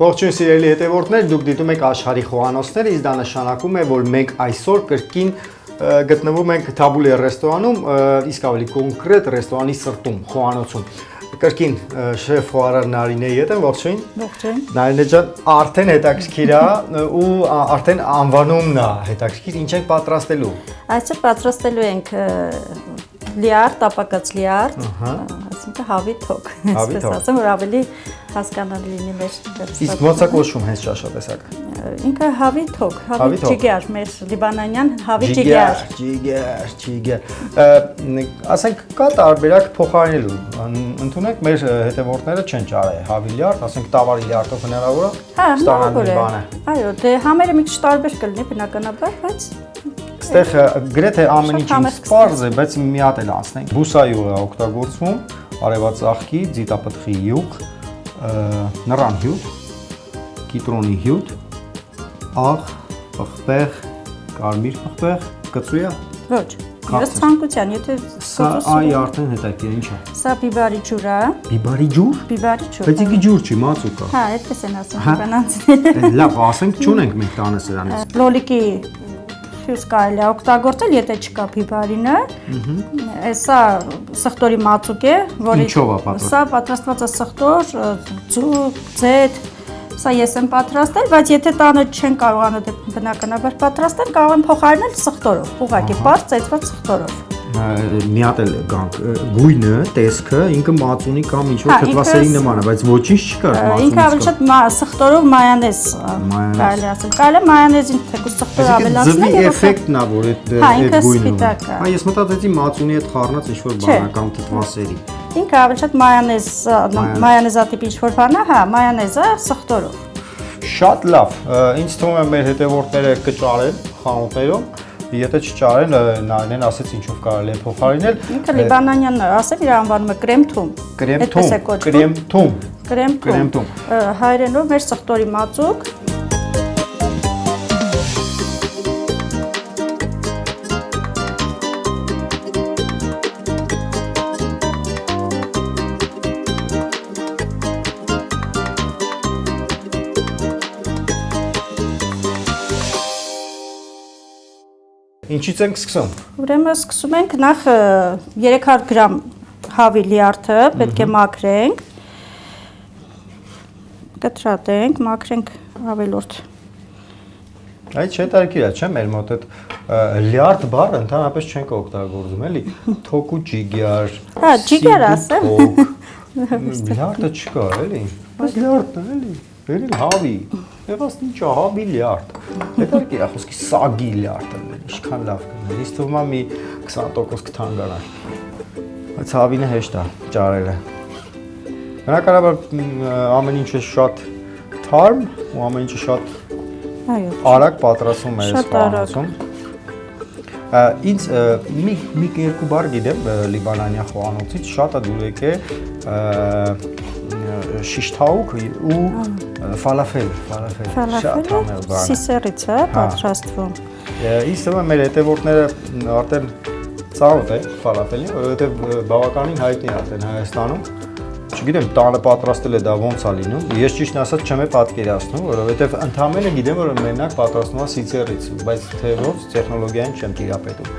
Ողջույն սիրելի հետևորդներ, դուք դիտում եք աշխարհի խոհանոցները, իսկ դա նշանակում է, որ մենք այսօր կրկին գտնվում ենք Թաբուլի ռեստորանում, իսկ ավելի կոնկրետ ռեստորանի սրտում, խոհանոցում։ Կրկին շեֆ խոհարար Նարինեի հետ եմ, ողջույն։ Ողջույն։ Նարինե ջան, արդեն հետաքրքիր է ու արդեն անվանումն է հետաքրքիր, ինչ ենք պատրաստելու։ Այսօր պատրաստելու ենք լիարդ, տապակած լիարդ, այսինքն հավի թոք, այսպես ասեմ, որ ավելի հասկանալի լինի մեր դեպքում։ Իսկ ո՞նց է կոչվում հենց ճաշատեսակը։ Ինքը հավի թոք, հավի ջիգար, մեր լիբանանյան հավի ջիգար։ Ջիգար։ Ասենք կա տարբերակ փոխարինելու։ Ընդունեք մեր հետևորդները չեն ճարել հավի լիարդ, ասենք տավարի լիարդով հնարավոր է ստանալ մի բանը։ Այո, դե համերը մի քիչ տարբեր կլինի բնականաբար, բայց Այստեղ գրեթե ամեն ինչ սպարզ է, բայց մի հատ էլ անցնենք։ Բուսայուղ է օգտագործվում, արևածաղկի, ձիթապտղի յուղ, նռան հյութ, կիտրոնի հյութ, աղ, պղպեղ, կարմիր պղպեղ, կծու է։ Ոչ, ես ցանկության, եթե Սա այ արդեն հետաքրքիր ինչ է։ Սա բիբարի ջուր է։ Բիբարի ջուր։ Բիբարի ջուր։ Բայց ինքը ջուր չի, մածուկ է։ Հա, այդպես են ասում լիբանանցիները։ Լավ, ասենք չունենք մենք տանը սրանից։ Լոլիկի հյուս կարելի է օգտագործել, եթե չկա բիբարինը։ Սա սխտորի մածուկ է, որի Ինչով է պատրաստված։ Սա պատրաստված է սխտոր, ձուկ, ձեթ։ Սա ես եմ պատրաստել, բայց եթե տանը չեն կարողանում բնականաբար պատրաստել, կարող են փոխարինել սխտորով, ուղղակի պարզ ծեծված սխտորով։ Մի հատ էլ գանք գույնը, տեսքը, ինքը մածունի կամ ինչ-որ թթվասերի նման է, բայց ոչինչ չկա մածունից։ Ինքը ավելի շատ սխտորով մայոնեզ կարելի ասել։ Կարելի է մայոնեզին թեկուզ սխտոր ավելացնել եւ էֆեկտն է, որ այդ գույնը։ սպիտակ է։ Հա, ես մտածեցի մածունի հետ խառնած ինչ-որ բան է կամ թթվասերի։ Ինքը ավելի շատ մայոնեզատիպ ինչ-որ բան է, հա, մայոնեզը սխտորով։ Շատ լավ։ Ինձ թվում է մեր հետևորդները կճարեն խանութներում։ Եթե չճարեն, Նարինեն ասեց ինչով կարելի է փոխարինել։ Ինքը լիբանանյան ասել իր անվանումը կրեմթում։ Կրեմթում։ Հայերենով մեր սխտորի մածուկ։ Ինչից ենք սկսում։ Ուրեմն սկսում ենք նախ 300 գրամ հավի լիարդը պետք է մաքրենք։ Կտրատենք, մաքրենք ավելորդ։ Այդ հետաքրքիր է, չէ՞, մեր մոտ այդ լիարդ բառը ընդհանրապես չենք օգտագործում, էլի։ Թոք ու ջիգար։ Հա, ջիգար ասեմ։ Լիարդը չկա, էլի։ Բայց լիարդն է, էլի։ Բերել հավի։ Եվս ինչ է, հավի լիարդ։ Հետաքրքիր է, խոսքի սագի լիարդը, ինչքան լավ կլինի։ Ինձ թվում է մի 20% կթանկանա։ Բայց հավինը հեշտ է ճարելը։ Բնականաբար ամեն ինչը շատ թարմ ու ամեն ինչը շատ արագ պատրաստվում է այս խոհանոցում։ Ինձ մի երկու բառ գիտեմ լիբանանյան խոհանոցից, շատ է դուր եկել շիշթաուկ ու ֆալաֆել, շատ համեղ բան։ Սիսերից է պատրաստվում։ Ինձ թվում է մեր հետևորդները արդեն ծանոթ է ֆալաֆելին, որովհետև բավականին հայտնի է արդեն Հայաստանում։ Չգիտեմ, տանը պատրաստել է դա ոնց է լինում։ Ես ճիշտն ասած չեմ պատկերացնում, որովհետև ընդհանրապես գիտեմ, որ մենակ պատրաստվում է սիցերից, բայց թե ոնց տեխնոլոգիային չեմ տիրապետում։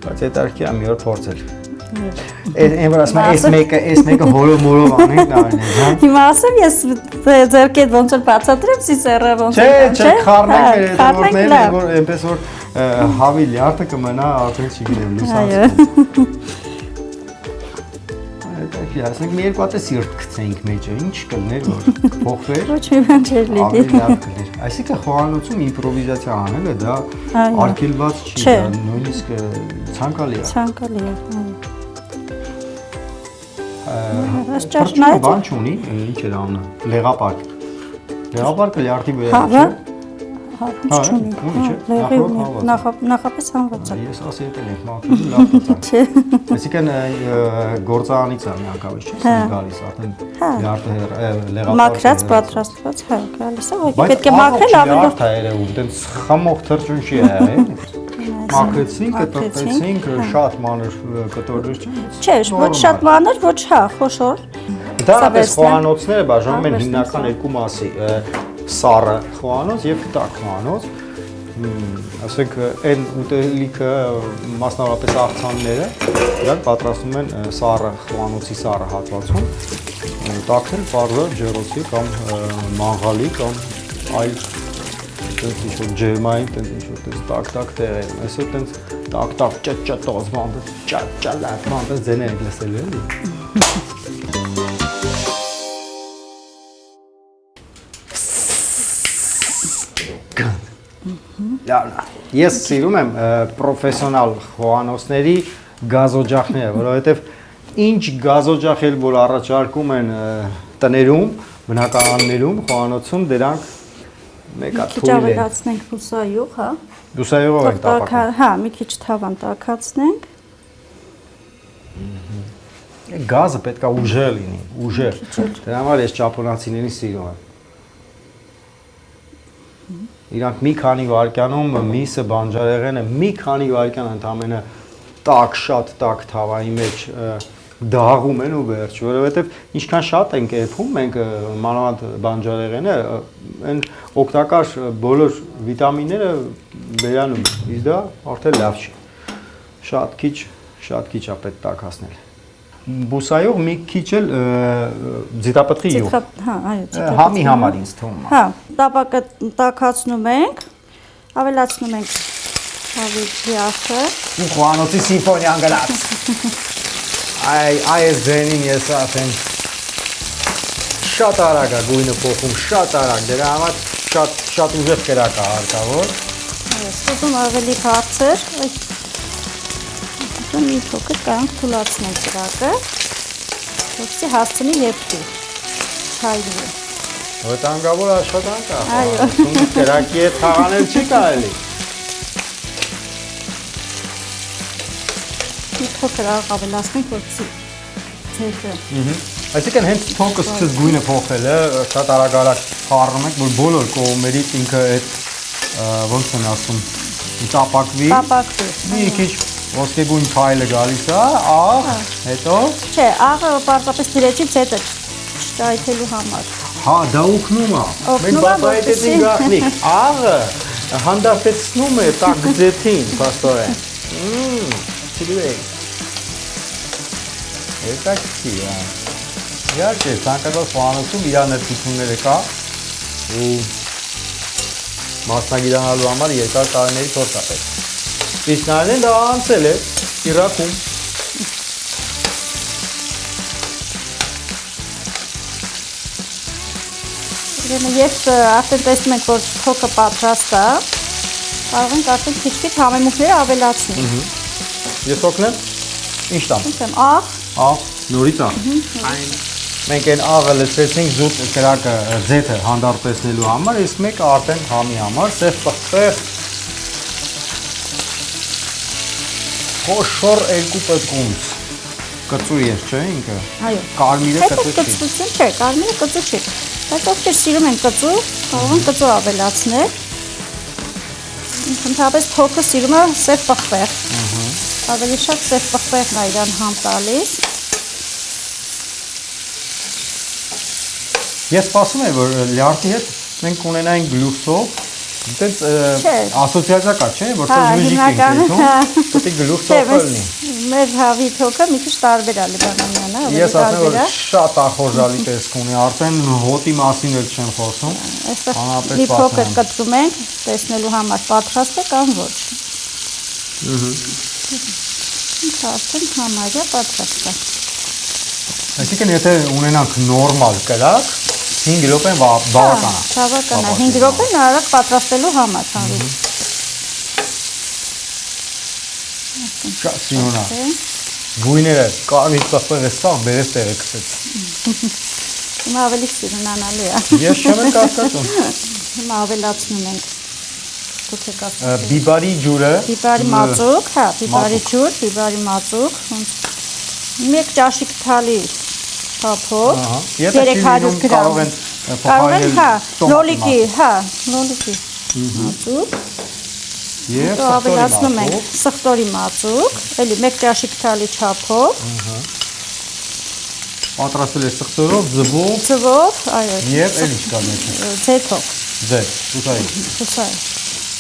Բայց հետաքրքիր է մի օր փորձել։ Այն որ ասում եմ, այս մեկը հորոմորով անենք Նարինե ջան։ Հիմա ասեմ ես ձերքեդ ոնց որ բացատրեմ սիսերը ոնց է։ Չէ, խառնենք մեր հետևորդները, որ այնպես որ հավի լիարդը կմնա արդեն չգիտեմ լուսած։ Ասենք մի երկու հատ է սիրտ գցենք մեջը, ինչ կլներ որ փոխվեր։ Ոչ մի բան չէր լինի։ Այսինքն խոհանոցում իմպրովիզացիա անելը դա արգելված չի, դա նույնիսկ ցանկալի է։ Ցանկալի է։ Ճաշնայ բան չունի, ինչ էր անունը, լեղապարկ։ Լեղապարկը լիարդի վրա է։ Հա, չունի։ Նախապես հանված է։ Ես ասի հետ եմ մաքրում, լավ տծան։ Այսինքն գործարանից է միանգամից չի գալիս, արդեն լիարդը լեղապարկ։ Մաքրած, պատրաստված, հա, գալիս է, ուղղակի պետք է մաքրել ավելորդ։ Լիարդ է երևում, տենց խմող թրջունշի է, մաքրեցինք, կտրեցինք, շատ մանր կտորներ չէ։ Չէ, ոչ շատ մանր, ոչ հա, խոշոր։ Դրանպես խոհանոցները բաժանում են հիմնական երկու մասի՝ սառը խոհանոց եւ տաք խոհանոց։ Ասենք այն ուտելիքը մասնավորապես աղցանները դրանք պատրաստում են սառը խոհանոցի սառը հատվածում, տաքն էլ բարձր ջեռոցի կամ մաղալի կամ այլ տենց ինչ-որ ջերմային տենց ինչ-որ տենց տակ-տակ տեղեր, այսօր տենց տակ-տակ ճա-ճա-տոզ բան, ճա-ճա-լավ բան, տենց ձեներ եք լսել էլի։ Լավն է։ Ես սիրում եմ պրոֆեսիոնալ խոհանոցների գազօջախները, որովհետև ինչ գազօջախ էլ որ առաջարկում են տներում, բնակարաններում, խոհանոցում դրանք մեկա թույլ է։ Ավելացնենք բուսայուղ, հա։ Բուսայուղով ենք տապակում։ Հա, մի քիչ թավան տաքացնենք։ Գազը պետքա ուժեղ լինի, ուժեղ։ Դրա համար ես ճապոնացիներին սիրում եմ։ Իրանք մի քանի վայրկյանում միսը, բանջարեղենը մի քանի վայրկյան ընդամենը տաք, շատ տաք թավայի մեջ դաղում են ու վերջ, որովհետև ինչքան շատ ենք եփում մենք մանավանդ բանջարեղենը, այն օգտակար բոլոր վիտամինները վերանում են, իսկ դա արդեն լավ չի։ Շատ քիչ է պետք տաքացնել։ Բուսայուղ մի քիչ էլ ձիթապտղի յուղ։ Հա, այո, Համի համար ինձ թվում է։ Հա, տապակը տաքացնում ենք, ավելացնում ենք հավիճի աղը։ Ու խոհանոցի սիմֆոնիան գնաց։ Այս ձենին ես ասեմ շատ արագ է գույնը փոխում, շատ արագ, դրա համար շատ ուժեղ կրակ է հարկավոր։ Ստուգում ավելի բարձր, մի փոքր կանք թուլացնենք կրակը, որպեսզի հասցնի եփի, չայրի։ Վտանգավոր աշխատանք է, այո, կրակի հետ թաղանել չի կարելի։ Մի փոքր ավելացնենք, որպեսզի ձեթը։ Այսինքն հենց թոկը սկսեց գույնը փոխել է, շատ արագ խառնում ենք, որ բոլոր կողմերից ինքը այդ ոնց են ասում, տապակվի։ Մի քիչ ոսկեգույն փայլը գալիս է, աղ, հետո։ Չէ, աղը պարզապես դրեցի ձեթը չճայթելու համար։ Հա, դա օգնում է։ Մենք բացահայտեցին գաղտնիք։ Աղը հանդարտեցնում է տաք ձեթին, փաստորեն։ Չգիտեի։ Հետաքրքիր է։ Իհարկե, ցանկացած խոհանոցում իր ներկայությունները կա ու մասնագիտանալու համար երկար տարիների փորձ է պետք։ Իսկ նայեն դա անցել է Իրաքում։ Երբ արդեն տեսնում ենք, որ թոկը պատրաստ է, կարող ենք արդեն քիչ-քիչ համեմունքները ավելացնել։ Ես օգնեմ։ Ինչ տամ։ Աղ, նորից աղ։ Մենք այն աղը լցրեցինք զուտ կրակը ձեթը հանդարտեցնելու համար, իսկ մեկը արդեն համի համար, սև պղպեղ խոշոր երկու պտկունց։ Կծու ես, չէ ինքը։ Այո։ Կարմիրը կծու չի։ Կծու չէ, կարմիրը կծու չի։ Բայց ովքեր սիրում են կծու, կարող են կծու ավելացնել։ Ընդհանրապես թոկը սիրում է սև պղպեղ։ Ավելի շատ սև պղպեղն է իրան համ տալիս։ Ես սպասում եմ, որ լյարդի հետ մենք ունենայինք գլուխով, այդպես ասոցիացիա կա, չէ՞, որ ֆոժուժիկ ենք տեսնում, պետք է գլուխով լինի։ Մեր հավի թոկը մի քիչ տարբեր է լիբանանյանը, Ես ասեմ, որ շատ ախորժալի տեսք ունի, արդեն հոտի մասին էլ չեմ խոսում։ Այստեղ մի փոքր կտրում ենք, տեսնելու համար պատրաստ է կամ ոչ։ Արդեն համարյա պատրաստ է։ Այսինքն եթե ունենանք նորմալ կրակ, 5 րոպեն բավական է։ Բավական է, 5 րոպեն արագ պատրաստելու համար հանրի։ Շատ սիրուն է։ Գույները կարմիր պղպեղը սաղ բերես տեղը գցեց։ Հիմա ավելի սիրունանալու է։ Ես չեմ եմ կասկածում։ Հիմա ավելացնում ենք։ Դուք եք ասում։ Բիբարի ջուրը։ Բիբարի մածուկ, հա, բիբարի ջուր, բիբարի մածուկ։ Մեկ ճաշիկ թալի չափով, 300 գրամ։ Կարող են, հա, լոլիկի, հա, լոլիկի մածուկ։ Եվ ավելացնում ենք սխտորի մածուկ, էլի մեկ ճաշիկ թալի չափով։ պատրաստել է սխտորով, ձվով Ձվով, այո։ եւ էլի չկա մեջը։ Ձեթով։ Ձեթ, ուտայի։ Հուսա։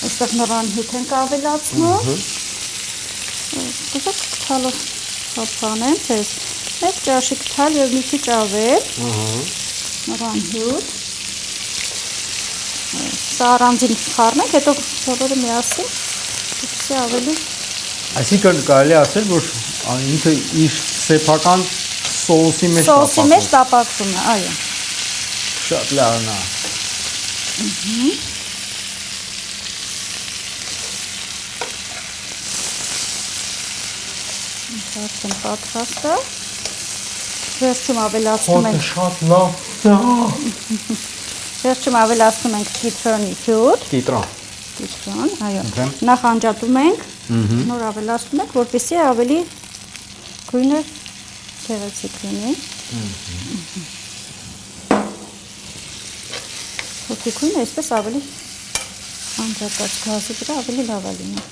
Այստեղ նռան հյութ ենք ավելացնում։ Դուք թալով հապանեմ, թես։ Մեկ ճաշիկ թալ եւ մի քիչ ավել։ Նռան հյութ։ Սա առանձին խառնենք, հետո բոլորը միասին դուքսի ավելի։ Այսինքն կարելի է ասել, որ ինքը իր սեփական սոուսի մեջ տապակվում է, այո։ Շատ լավն է։ Արդեն պատրաստ է։ Վերջում ավելացնում ենք շատ լավ։ Վերջում ավելացնում ենք կիտրոնի հյութ։ Կիտրոն, այո։ Նախ անջատում ենք, նոր ավելացնում ենք, որպեսզի ավելի գույնը գեղեցիկ լինի։ Հոգեքույնը այսպես ավելի անջատած գազի վրա ավելի լավ է լինի։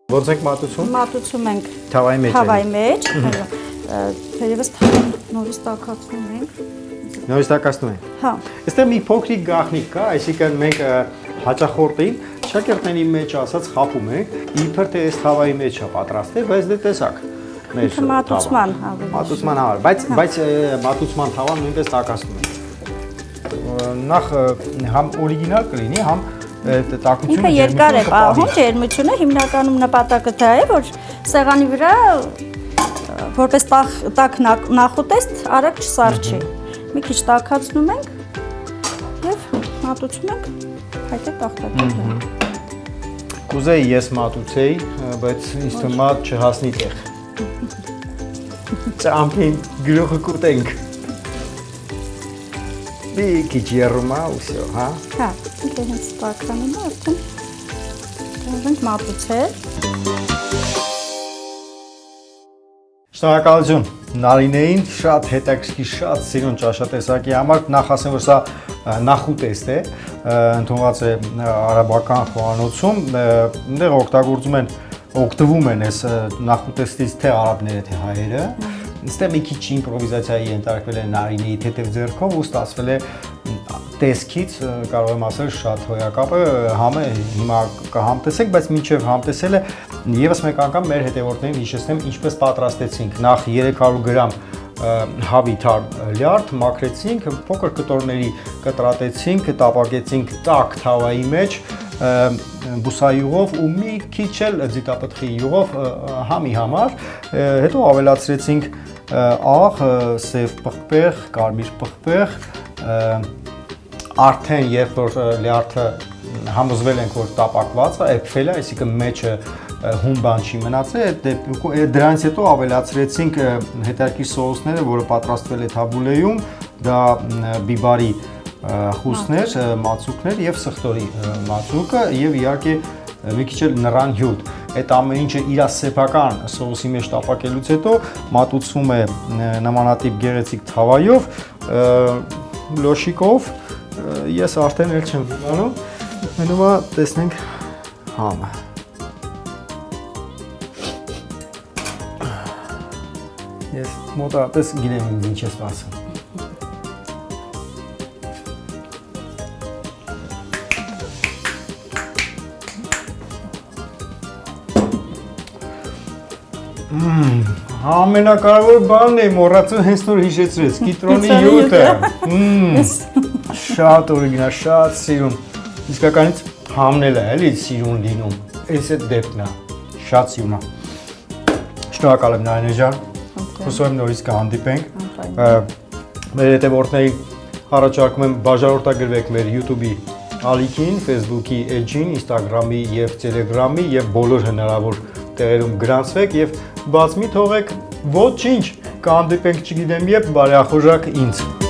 Ոնց ենք մատուցում։ Մատուցում ենք Թավայի մեջ։ Թավայի մեջ, այո։ Թերևս թավան նորից տաքացնում ենք։ Նորից տակացնում ենք։ Հա։ Այստեղ մի փոքրիկ գաղտնիք կա, այսինքն մենք հաճախորդին շաքերտների մեջ ասած խափում ենք, իբր թե այս թավայի մեջ է պատրաստել, բայց դե տեսակ։ Մեր մատուցման ավելի։ Մատուցման համար, բայց մատուցման թավան նույնպես տակացնում ենք։ Նախ համ օրիգինալ կլինի, համ տակությունը ինքը երկար է պահում, ջերմությունը հիմնականում նպատակը դա է, որ սեղանի վրա որպես տաք նախուտեստ արագ չսառչի։ Մի քիչ տաքացնում ենք եւ մատուցում ենք հայտե տախտակի։ Կուզեի ես մատուցեի, բայց ինձ թվում է չհասնի տեղ։ Ճամփին գլուխը կուտենք։ Մի քիչ երումա ու всё, հա։ Հա, ինքը հենց տաքանում է, արդեն կարող ենք մատուցել։ Շնորհակալություն Նարինեին, շատ հետաքրքիր, շատ սիրուն ճաշատեսակի համար։ Նախ ասեմ, որ սա նախուտեստ է, ընդունված է արաբական խոհանոցում, այնտեղ օգտվում են այս նախուտեստից թե արաբները, թե հայերը։ Այստեղ մի քիչ իմպրովիզացիայի ենթարկվել է Նարինեի թեթև ձեռքով ու ստացվել է տեսքից, կարող եմ ասել, շատ հոյակապ է, համը հիմա կհամտեսեք, բայց մինչև համտեսելը եւս մեկ անգամ մեր հետևորդներին հիշեցնեմ ինչպես պատրաստեցինք։ Նախ 300 գրամ հավի թարմ լյարդ մաքրեցինք, փոքր կտորների կտրատեցինք, տապակեցինք տաք թավայի մեջ բուսայուղով ու մի քիչ էլ ձիթապտղի յուղով համի համար, հետո ավելացրեցինք աղ, սև պղպեղ, կարմիր պղպեղ, արդեն երբ որ լյարդը համոզվել ենք որ տապակված է, էփվել է, այսինքն մեջը հում բան չի մնացել, դրանից հետո ավելացրեցինք հետաքրքիր սոուսները, որը պատրաստվել է թաբուլեում, դա բիբարի խուսներ, մածուկներ եւ սխտորի մածուկը եւ իհարկե մի քիչ էլ նռան հյութ։ Այդ ամեն ինչը իր սեփական սոուսի մեջ տապակելուց հետո մատուցվում է նմանատիպ գեղեցիկ թավայով, լոշիկով, ես արդեն էլ չեմ դիմանում, մնում է տեսնենք համը։ Ես մոտավորապես գիտեմ ինչ ես ասում։ Ամենակարևոր բանն է, մոռացա հենց նոր հիշեցրեց, կիտրոնի հյութը։ Շատ օրիգինալ, շատ սիրուն։ Իսկականից համնել է, էլի սիրուն լինում։ Այս է դեպքն է, շատ սիրուն է։ Շնորհակալ եմ Նարինե ջան։ Հուսով եմ նորից կհանդիպենք։ Մեր հետևորդներին առաջարկում եմ բաժանորդագրվեք մեր YouTube-ի ալիքին, Facebook-ի էջին, Instagram-ի եւ Telegram-ի եւ բոլոր հնարավոր տեղերում գրանցվեք եւ բաց մի թողեք ոչինչ, կհանդիպենք չգիտեմ երբ, բարեախոժակ ինձ։